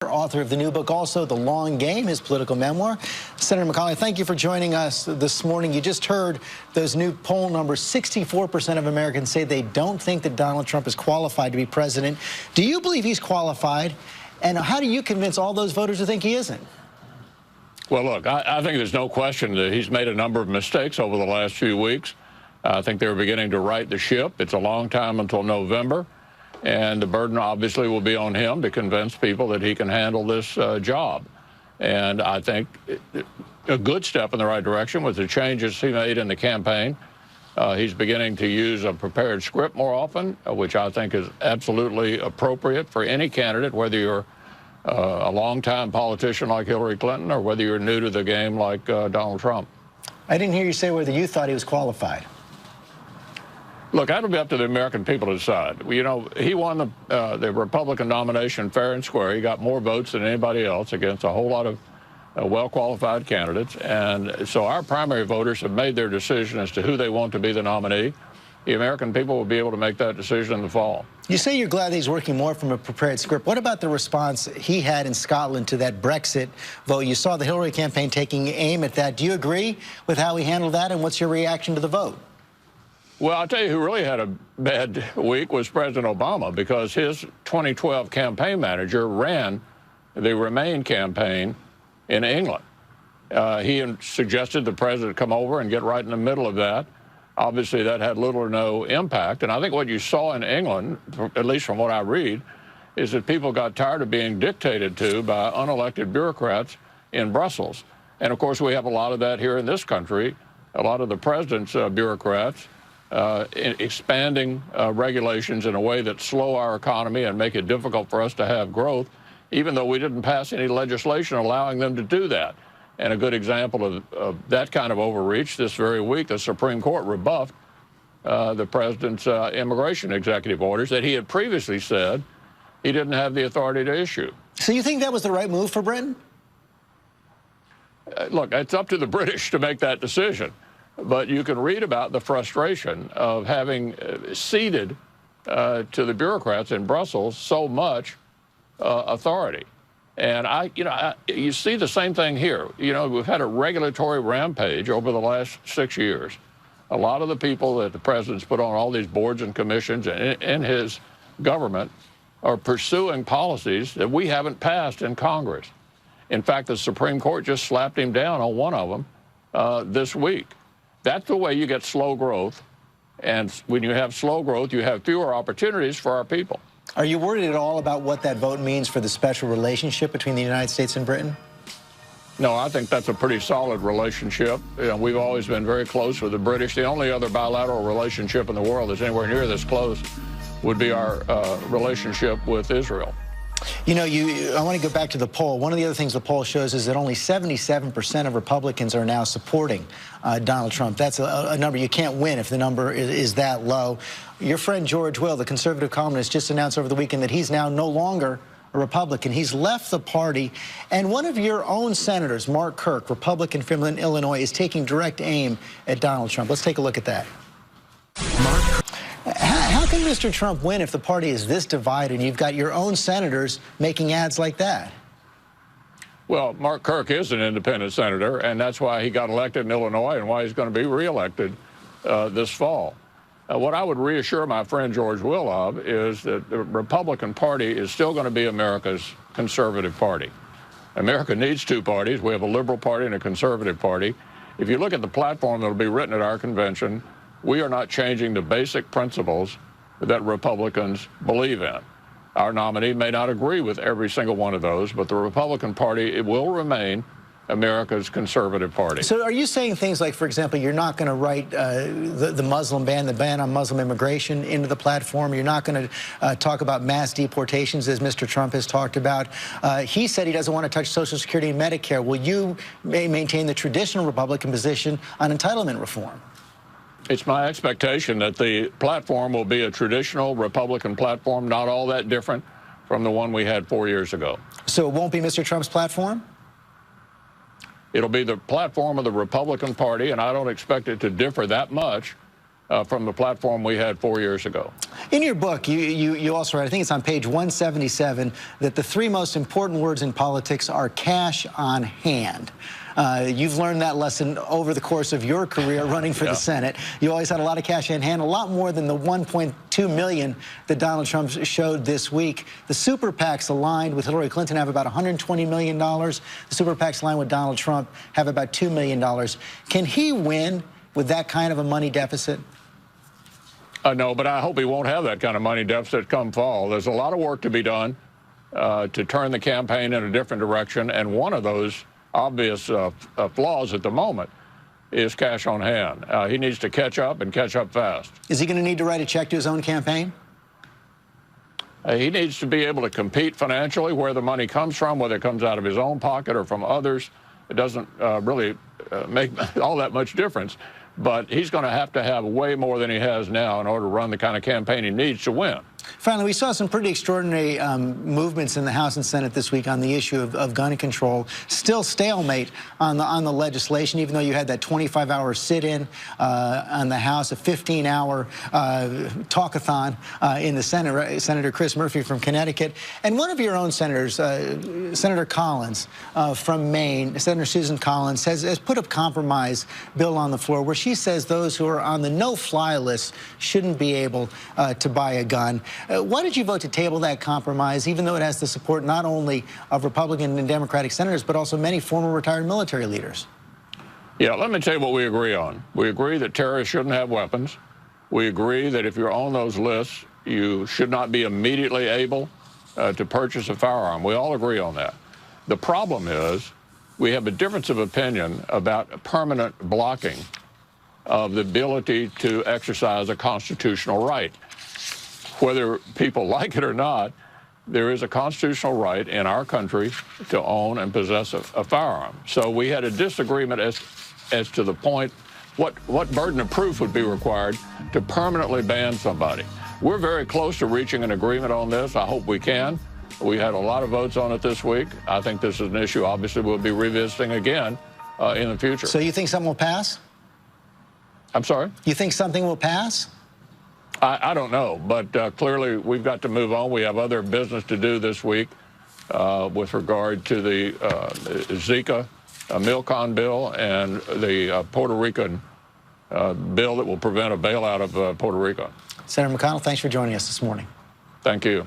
Author of the new book, also The Long Game, his political memoir. Senator McConnell, thank you for joining us this morning. You just heard those new poll numbers. 64% of Americans say they don't think that Donald Trump is qualified to be president. Do you believe he's qualified? And how do you convince all those voters who think he isn't? Well, look, I think there's no question that he's made a number of mistakes over the last few weeks. I think they're beginning to right the ship. It's a long time until November. And the burden obviously will be on him to convince people that he can handle this job. And I think a good step in the right direction was the changes he made in the campaign. He's beginning to use a prepared script more often, which I think is absolutely appropriate for any candidate, whether you're a longtime politician like Hillary Clinton or whether you're new to the game like Donald Trump. I didn't hear you say whether you thought he was qualified. Look, that'll be up to the American people to decide. You know, he won the Republican nomination fair and square. He got more votes than anybody else against a whole lot of well-qualified candidates. And so our primary voters have made their decision as to who they want to be the nominee. The American people will be able to make that decision in the fall. You say you're glad that he's working more from a prepared script. What about the response he had in Scotland to that Brexit vote? You saw the Hillary campaign taking aim at that. Do you agree with how he handled that, and what's your reaction to the vote? Well, I'll tell you who really had a bad week was President Obama, because his 2012 campaign manager ran the Remain campaign in England. He suggested the president come over and get right in the middle of that. Obviously, that had little or no impact. And I think what you saw in England, at least from what I read, is that people got tired of being dictated to by unelected bureaucrats in Brussels. And, of course, we have a lot of that here in this country, a lot of the president's bureaucrats expanding regulations in a way that slow our economy and make it difficult for us to have growth, even though we didn't pass any legislation allowing them to do that. And a good example of that kind of overreach, this very week, the Supreme Court rebuffed the president's immigration executive orders that he had previously said he didn't have the authority to issue. So you think that was the right move for Britain? Look, it's up to the British to make that decision. But you can read about the frustration of having ceded to the bureaucrats in Brussels so much authority. And you see the same thing here. You know, we've had a regulatory rampage over the last 6 years. A lot of the people that the president's put on all these boards and commissions in his government are pursuing policies that we haven't passed in Congress. In fact, the Supreme Court just slapped him down on one of them this week. That's the way you get slow growth. And when you have slow growth, you have fewer opportunities for our people. Are you worried at all about what that vote means for the special relationship between the United States and Britain? No, I think that's a pretty solid relationship. You know, we've always been very close with the British. The only other bilateral relationship in the world that's anywhere near this close would be our relationship with Israel. You know, I want to go back to the poll. One of the other things the poll shows is that only 77% of Republicans are now supporting Donald Trump. That's a number you can't win if the number is that low. Your friend George Will, the conservative columnist, just announced over the weekend that he's now no longer a Republican. He's left the party. And one of your own senators, Mark Kirk, Republican from Illinois, is taking direct aim at Donald Trump. Let's take a look at that. How can Mr. Trump win if the party is this divided and you've got your own senators making ads like that? Well, Mark Kirk is an independent senator, and that's why he got elected in Illinois and why he's going to be reelected this fall. What I would reassure my friend George Will of is that the Republican Party is still going to be America's conservative party. America needs two parties. We have a liberal party and a conservative party. If you look at the platform that will be written at our convention, we are not changing the basic principles that Republicans believe in. Our nominee may not agree with every single one of those, but the Republican Party, it will remain America's conservative party. So are you saying things like, for example, you're not going to write the Muslim ban, the ban on Muslim immigration into the platform? You're not going to talk about mass deportations, as Mr. Trump has talked about. He said he doesn't want to touch Social Security and Medicare. Will you maintain the traditional Republican position on entitlement reform? It's my expectation that the platform will be a traditional Republican platform, not all that different from the one we had 4 years ago. So it won't be Mr. Trump's platform? It'll be the platform of the Republican Party, and I don't expect it to differ that much from the platform we had 4 years ago. In your book, you also write, I think it's on page 177, that the three most important words in politics are cash on hand. You've learned that lesson over the course of your career running for the Senate. You always had a lot of cash in hand, a lot more than the $1.2 million that Donald Trump showed this week. The super PACs aligned with Hillary Clinton have about $120 million. The super PACs aligned with Donald Trump have about $2 million. Can he win with that kind of a money deficit? No, but I hope he won't have that kind of money deficit come fall. There's a lot of work to be done to turn the campaign in a different direction, and one of those obvious flaws at the moment is cash on hand. He needs to catch up and catch up fast. Is he going to need to write a check to his own campaign? He needs to be able to compete financially where the money comes from, whether it comes out of his own pocket or from others. It doesn't really make all that much difference. But he's going to have way more than he has now in order to run the kind of campaign he needs to win. Finally, we saw some pretty extraordinary movements in the House and Senate this week on the issue of gun control. Still stalemate on the legislation, even though you had that 25-hour sit-in on the House, a 15-hour talkathon in the Senate. Right? Senator Chris Murphy from Connecticut, and one of your own senators, Senator Collins from Maine, Senator Susan Collins, has put a compromise bill on the floor where she says those who are on the no-fly list shouldn't be able to buy a gun. Why did you vote to table that compromise, even though it has the support not only of Republican and Democratic senators, but also many former retired military leaders? Yeah, let me tell you what we agree on. We agree that terrorists shouldn't have weapons. We agree that if you're on those lists, you should not be immediately able to purchase a firearm. We all agree on that. The problem is we have a difference of opinion about permanent blocking of the ability to exercise a constitutional right. Whether people like it or not, there is a constitutional right in our country to own and possess a firearm. So we had a disagreement as to the point, what burden of proof would be required to permanently ban somebody. We're very close to reaching an agreement on this. I hope we can. We had a lot of votes on it this week. I think this is an issue, obviously, we'll be revisiting again in the future. So you think something will pass? I'm sorry? You think something will pass? I don't know, but clearly we've got to move on. We have other business to do this week with regard to the Zika Milcon bill and the Puerto Rican bill that will prevent a bailout of Puerto Rico. Senator McConnell, thanks for joining us this morning. Thank you.